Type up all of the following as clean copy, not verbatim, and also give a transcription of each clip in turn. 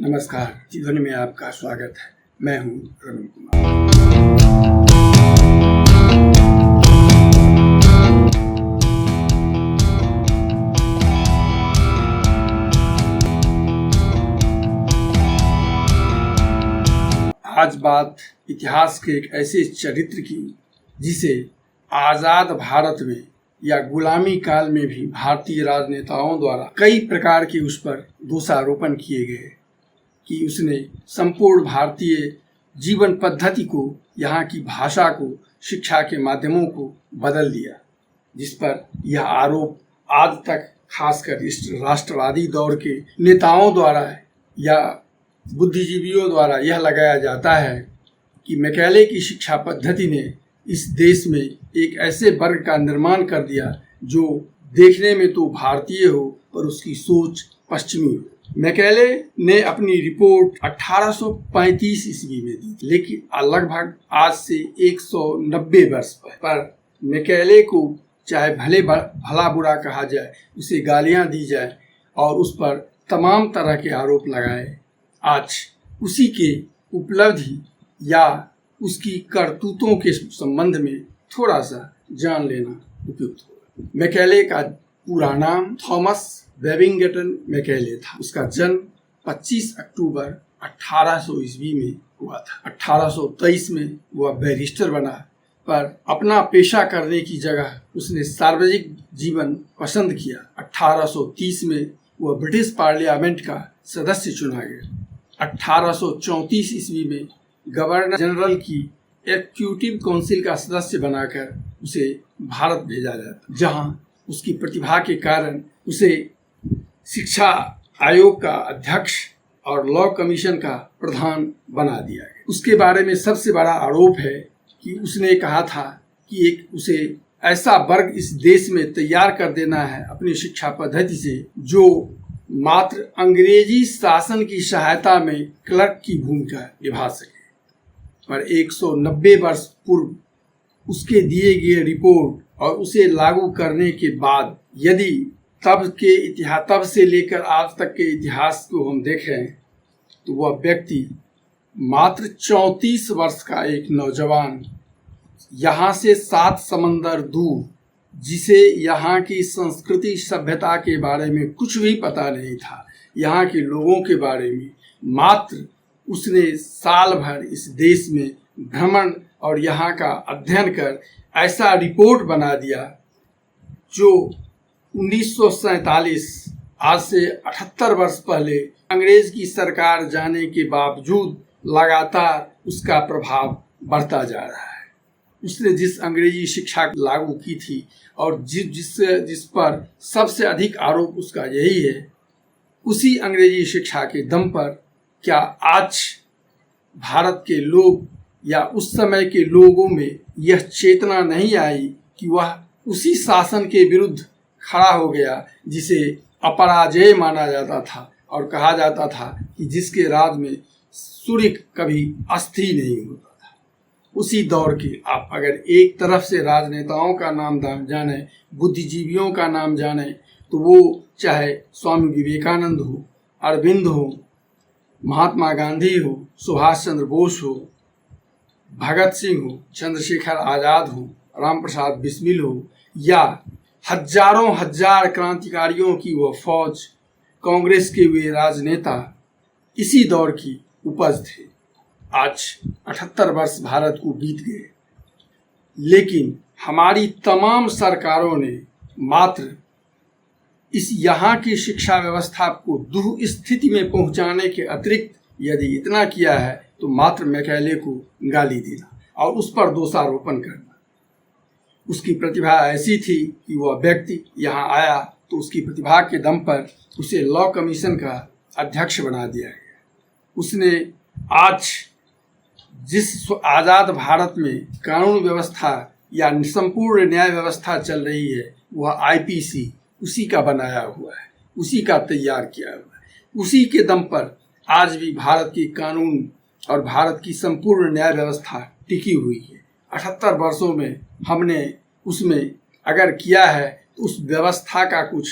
नमस्कार, जीवन में आपका स्वागत है। मैं हूं रमन कुमार। आज बात इतिहास के एक ऐसे चरित्र की जिसे आजाद भारत में या गुलामी काल में भी भारतीय राजनेताओं द्वारा कई प्रकार के उस पर दोषारोपण किए गए कि उसने संपूर्ण भारतीय जीवन पद्धति को, यहाँ की भाषा को, शिक्षा के माध्यमों को बदल दिया, जिस पर यह आरोप आज तक खासकर इस राष्ट्रवादी दौर के नेताओं द्वारा या बुद्धिजीवियों द्वारा यह लगाया जाता है कि मैकेले की शिक्षा पद्धति ने इस देश में एक ऐसे वर्ग का निर्माण कर दिया जो देखने में तो भारतीय हो पर उसकी सोच पश्चिमी हो। मैकेले ने अपनी रिपोर्ट 1835 ईस्वी में दी, लेकिन लगभग आज से 190 वर्ष पर मैकेले को चाहे भला बुरा कहा जाए, उसे गालियां दी जाए और उस पर तमाम तरह के आरोप लगाए, आज उसी के उपलब्धि या उसकी करतूतों के संबंध में थोड़ा सा जान लेना उपयुक्त होगा। मैकेले का पूरा नाम थॉमस बेबिंगटन मैकेले था। उसका जन्म 25 अक्टूबर 1800 ईस्वी में हुआ था। 1823 में वह बैरिस्टर बना, पर अपना पेशा करने की जगह उसने सार्वजनिक जीवन पसंद किया। 1830 में वह ब्रिटिश पार्लियामेंट का सदस्य चुना गया। 1834 ईस्वी में गवर्नर जनरल की एग्जीक्यूटिव काउंसिल का सदस्य बनाकर उसे भारत भेजा जाता, जहां उसकी प्रतिभा के कारण उसे शिक्षा आयोग का अध्यक्ष और लॉ कमीशन का प्रधान बना दिया गया। उसके बारे में सबसे बड़ा आरोप है कि उसने कहा था कि उसे ऐसा वर्ग इस देश में तैयार कर देना है अपनी शिक्षा पद्धति से जो मात्र अंग्रेजी शासन की सहायता में क्लर्क की भूमिका निभा सके। पर 190 वर्ष पूर्व उसके दिए गए रिपोर्ट और उसे लागू करने के बाद यदि तब से लेकर आज तक के इतिहास को हम देखें तो वह व्यक्ति मात्र 34 वर्ष का एक नौजवान, यहाँ से 7 समंदर दूर, जिसे यहाँ की संस्कृति सभ्यता के बारे में कुछ भी पता नहीं था, यहाँ के लोगों के बारे में मात्र उसने साल भर इस देश में भ्रमण और यहाँ का अध्ययन कर ऐसा रिपोर्ट बना दिया जो 1947 आज से 78 वर्ष पहले अंग्रेज की सरकार जाने के बावजूद लगातार उसका प्रभाव बढ़ता जा रहा है। उसने जिस अंग्रेजी शिक्षा लागू की थी और जिस पर सबसे अधिक आरोप उसका यही है, उसी अंग्रेजी शिक्षा के दम पर क्या आज भारत के लोग या उस समय के लोगों में यह चेतना नहीं आई कि वह उसी शासन के विरुद्ध खड़ा हो गया जिसे अपराजेय माना जाता था और कहा जाता था कि जिसके राज में सूर्य कभी अस्थिर नहीं होता था। उसी दौर के आप अगर एक तरफ से राजनेताओं का नाम जाने, बुद्धिजीवियों का नाम जाने, तो वो चाहे स्वामी विवेकानंद हो, अरविंद हो, महात्मा गांधी हो, सुभाष चंद्र बोस हो, भगत सिंह हो, चंद्रशेखर आजाद हो, राम प्रसाद बिस्मिल हो, या हजारों हजार क्रांतिकारियों की वह फौज, कांग्रेस के वे राजनेता इसी दौर की उपज थे। आज 78 वर्ष भारत को बीत गए, लेकिन हमारी तमाम सरकारों ने मात्र इस यहाँ की शिक्षा व्यवस्था को दुह स्थिति में पहुँचाने के अतिरिक्त यदि इतना किया है तो मात्र मैकेले को गाली देना और उस पर दोषारोपण करना। उसकी प्रतिभा ऐसी थी कि वह व्यक्ति यहाँ आया तो उसकी प्रतिभा के दम पर उसे लॉ कमीशन का अध्यक्ष बना दिया गया। उसने आज जिस आज़ाद भारत में कानून व्यवस्था या संपूर्ण न्याय व्यवस्था चल रही है, वह आईपीसी उसी का बनाया हुआ है, उसी का तैयार किया हुआ है। उसी के दम पर आज भी भारत की कानून और भारत की संपूर्ण न्याय व्यवस्था टिकी हुई है। 78 वर्षों में हमने उसमें अगर किया है तो उस व्यवस्था का कुछ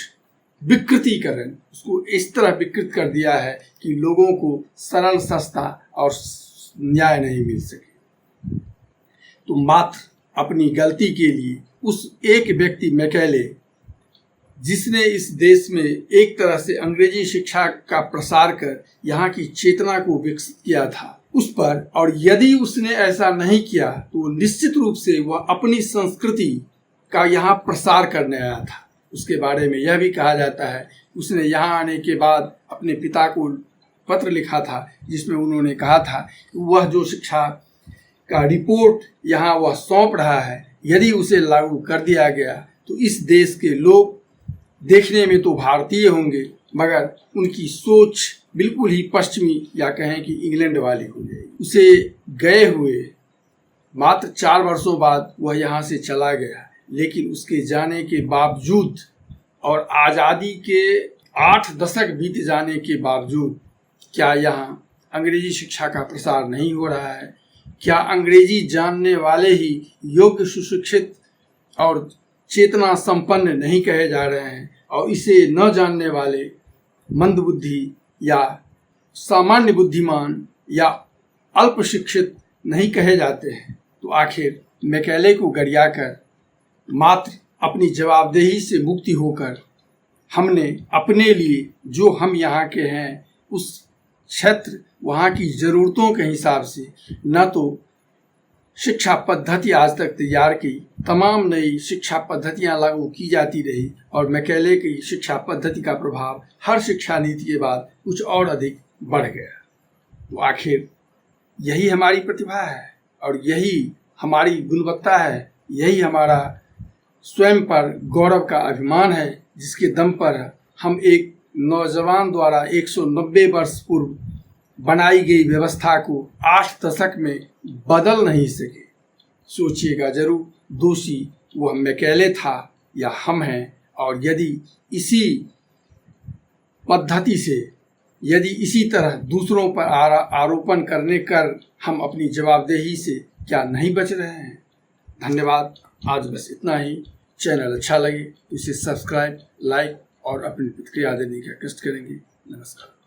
विकृतीकरण, उसको इस तरह विकृत कर दिया है कि लोगों को सरल, सस्ता और न्याय नहीं मिल सके। तो मात्र अपनी गलती के लिए उस एक व्यक्ति मैकेले, जिसने इस देश में एक तरह से अंग्रेजी शिक्षा का प्रसार कर यहाँ की चेतना को विकसित किया था, उस पर, और यदि उसने ऐसा नहीं किया तो निश्चित रूप से वह अपनी संस्कृति का यहाँ प्रसार करने आया था। उसके बारे में यह भी कहा जाता है उसने यहाँ आने के बाद अपने पिता को पत्र लिखा था, जिसमें उन्होंने कहा था कि वह जो शिक्षा का रिपोर्ट यहाँ वह सौंप रहा है, यदि उसे लागू कर दिया गया तो इस देश के लोग देखने में तो भारतीय होंगे, मगर उनकी सोच बिल्कुल ही पश्चिमी या कहें कि इंग्लैंड वाली हो जाएगी। उसे गए हुए मात्र 4 वर्षों बाद वह यहाँ से चला गया, लेकिन उसके जाने के बावजूद और आज़ादी के 8 दशक बीत जाने के बावजूद क्या यहाँ अंग्रेजी शिक्षा का प्रसार नहीं हो रहा है? क्या अंग्रेजी जानने वाले ही योग्य, सुशिक्षित और चेतना संपन्न नहीं कहे जा रहे हैं, और इसे न जानने वाले मंदबुद्धि या सामान्य बुद्धिमान या अल्प शिक्षित नहीं कहे जाते हैं? तो आखिर मैकेले को गरियाकर मात्र अपनी जवाबदेही से मुक्ति होकर हमने अपने लिए, जो हम यहाँ के हैं, उस क्षेत्र वहाँ की ज़रूरतों के हिसाब से न तो शिक्षा पद्धति आज तक तैयार की, तमाम नई शिक्षा पद्धतियाँ लागू की जाती रही, और मैकेले की शिक्षा पद्धति का प्रभाव हर शिक्षा नीति के बाद कुछ और अधिक बढ़ गया। तो आखिर यही हमारी प्रतिभा है और यही हमारी गुणवत्ता है, यही हमारा स्वयं पर गौरव का अभिमान है, जिसके दम पर हम एक नौजवान द्वारा 190 वर्ष पूर्व बनाई गई व्यवस्था को 8 दशक में बदल नहीं सके। सोचिएगा जरूर, दोषी वह मैकेले था या हम हैं, और यदि इसी पद्धति से, यदि इसी तरह दूसरों पर आरोपण करने कर हम अपनी जवाबदेही से क्या नहीं बच रहे हैं? धन्यवाद। आज बस इतना ही। चैनल अच्छा लगे तो इसे सब्सक्राइब, लाइक और अपनी प्रतिक्रिया देने का कष्ट करेंगे। नमस्कार।